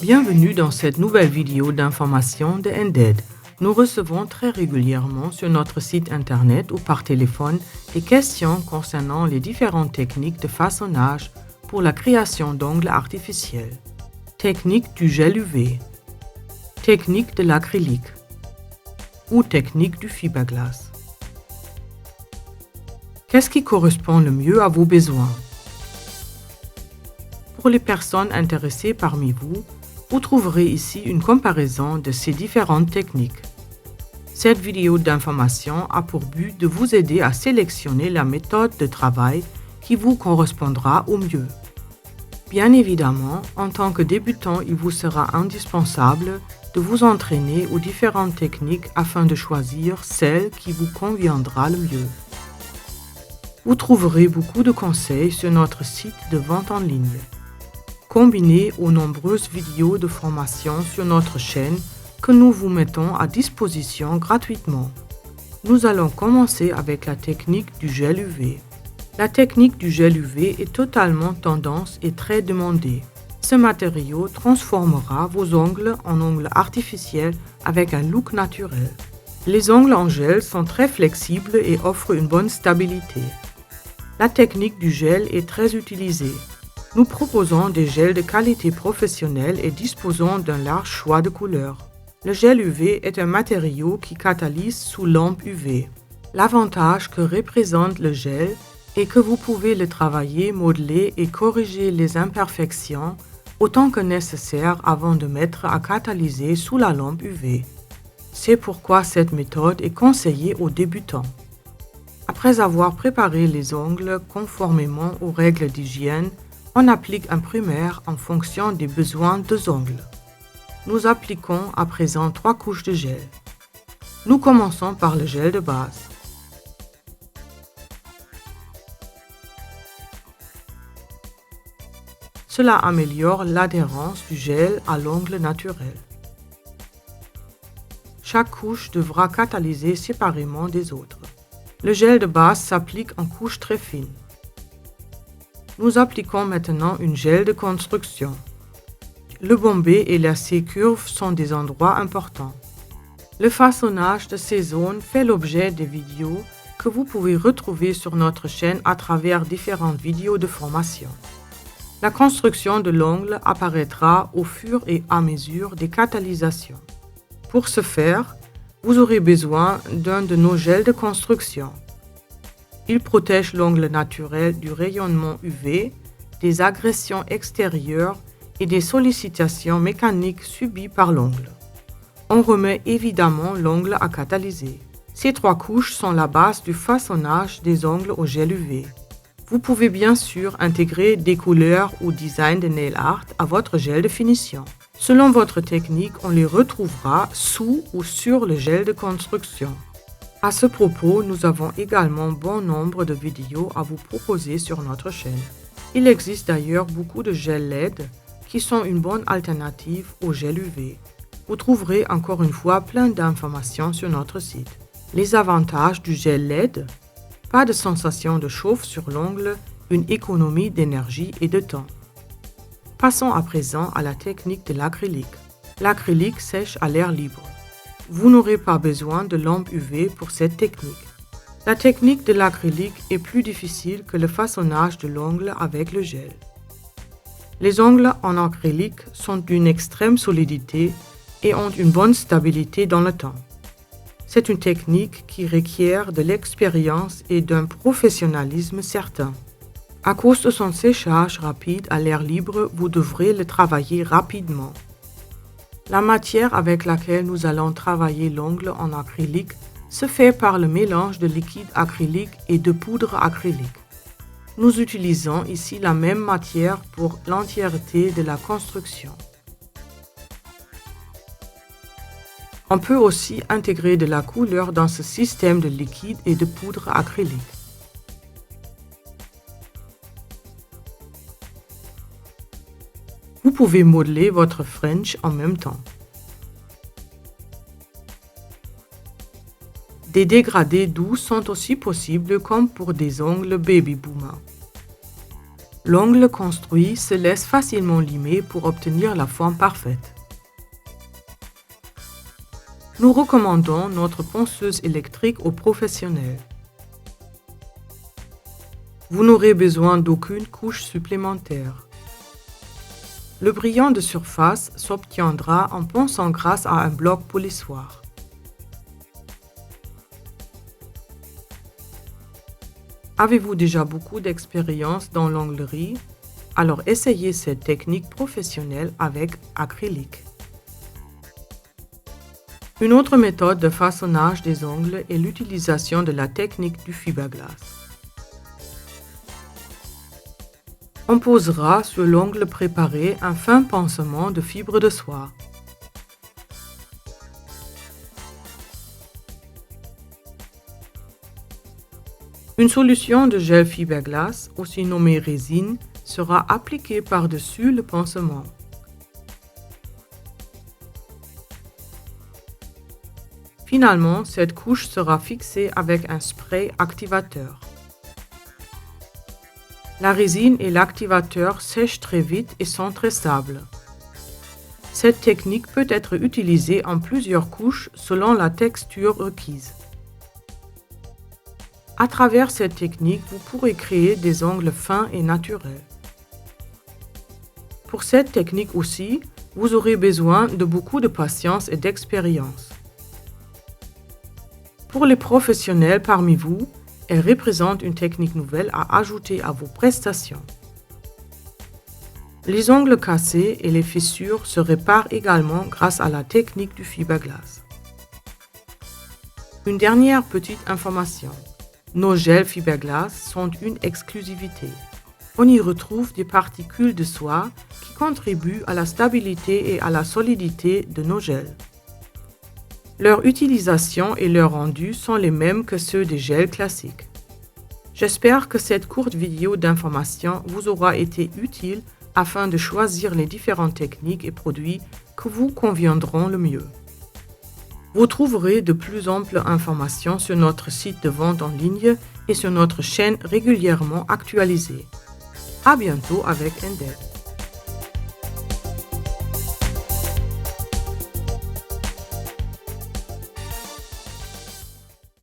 Bienvenue dans cette nouvelle vidéo d'information de NDED. Nous recevons très régulièrement sur notre site internet ou par téléphone des questions concernant les différentes techniques de façonnage pour la création d'ongles artificiels. Technique du gel UV, technique de l'acrylique ou technique du fiberglass. Qu'est-ce qui correspond le mieux à vos besoins? Pour les personnes intéressées parmi vous, vous trouverez ici une comparaison de ces différentes techniques. Cette vidéo d'information a pour but de vous aider à sélectionner la méthode de travail qui vous correspondra au mieux. Bien évidemment, en tant que débutant, il vous sera indispensable de vous entraîner aux différentes techniques afin de choisir celle qui vous conviendra le mieux. Vous trouverez beaucoup de conseils sur notre site de vente en ligne. Combinés aux nombreuses vidéos de formation sur notre chaîne que nous vous mettons à disposition gratuitement. Nous allons commencer avec la technique du gel UV. La technique du gel UV est totalement tendance et très demandée. Ce matériau transformera vos ongles en ongles artificiels avec un look naturel. Les ongles en gel sont très flexibles et offrent une bonne stabilité. La technique du gel est très utilisée. Nous proposons des gels de qualité professionnelle et disposons d'un large choix de couleurs. Le gel UV est un matériau qui catalyse sous lampe UV. L'avantage que représente le gel est que vous pouvez le travailler, modeler et corriger les imperfections autant que nécessaire avant de mettre à catalyser sous la lampe UV. C'est pourquoi cette méthode est conseillée aux débutants. Après avoir préparé les ongles conformément aux règles d'hygiène, on applique un primaire en fonction des besoins des ongles. Nous appliquons à présent 3 couches de gel. Nous commençons par le gel de base. Cela améliore l'adhérence du gel à l'ongle naturel. Chaque couche devra catalyser séparément des autres. Le gel de base s'applique en couches très fines. Nous appliquons maintenant une gel de construction. Le bombé et la C-curve sont des endroits importants. Le façonnage de ces zones fait l'objet des vidéos que vous pouvez retrouver sur notre chaîne à travers différentes vidéos de formation. La construction de l'ongle apparaîtra au fur et à mesure des catalysations. Pour ce faire, vous aurez besoin d'un de nos gels de construction. Il protège l'ongle naturel du rayonnement UV, des agressions extérieures et des sollicitations mécaniques subies par l'ongle. On remet évidemment l'ongle à catalyser. Ces 3 couches sont la base du façonnage des ongles au gel UV. Vous pouvez bien sûr intégrer des couleurs ou designs de nail art à votre gel de finition. Selon votre technique, on les retrouvera sous ou sur le gel de construction. À ce propos, nous avons également bon nombre de vidéos à vous proposer sur notre chaîne. Il existe d'ailleurs beaucoup de gels LED qui sont une bonne alternative au gel UV. Vous trouverez encore une fois plein d'informations sur notre site. Les avantages du gel LED: pas de sensation de chauffe sur l'ongle, une économie d'énergie et de temps. Passons à présent à la technique de l'acrylique. L'acrylique sèche à l'air libre. Vous n'aurez pas besoin de lampe UV pour cette technique. La technique de l'acrylique est plus difficile que le façonnage de l'ongle avec le gel. Les ongles en acrylique sont d'une extrême solidité et ont une bonne stabilité dans le temps. C'est une technique qui requiert de l'expérience et d'un professionnalisme certain. À cause de son séchage rapide à l'air libre, vous devrez le travailler rapidement. La matière avec laquelle nous allons travailler l'ongle en acrylique se fait par le mélange de liquide acrylique et de poudre acrylique. Nous utilisons ici la même matière pour l'entièreté de la construction. On peut aussi intégrer de la couleur dans ce système de liquide et de poudre acrylique. Vous pouvez modeler votre French en même temps. Des dégradés doux sont aussi possibles comme pour des ongles Baby Boomer. L'ongle construit se laisse facilement limer pour obtenir la forme parfaite. Nous recommandons notre ponceuse électrique aux professionnels. Vous n'aurez besoin d'aucune couche supplémentaire. Le brillant de surface s'obtiendra en ponçant grâce à un bloc polissoir. Avez-vous déjà beaucoup d'expérience dans l'onglerie? Alors essayez cette technique professionnelle avec acrylique. Une autre méthode de façonnage des ongles est l'utilisation de la technique du fiberglass. On posera sur l'ongle préparé un fin pansement de fibres de soie. Une solution de gel fiberglass, aussi nommée résine, sera appliquée par-dessus le pansement. Finalement, cette couche sera fixée avec un spray activateur. La résine et l'activateur sèchent très vite et sont très stables. Cette technique peut être utilisée en plusieurs couches selon la texture requise. À travers cette technique, vous pourrez créer des ongles fins et naturels. Pour cette technique aussi, vous aurez besoin de beaucoup de patience et d'expérience. Pour les professionnels parmi vous, elle représente une technique nouvelle à ajouter à vos prestations. Les ongles cassés et les fissures se réparent également grâce à la technique du fiberglass. Une dernière petite information. Nos gels fiberglass sont une exclusivité. On y retrouve des particules de soie qui contribuent à la stabilité et à la solidité de nos gels. Leur utilisation et leur rendu sont les mêmes que ceux des gels classiques. J'espère que cette courte vidéo d'information vous aura été utile afin de choisir les différentes techniques et produits qui vous conviendront le mieux. Vous trouverez de plus amples informations sur notre site de vente en ligne et sur notre chaîne régulièrement actualisée. À bientôt avec Endel.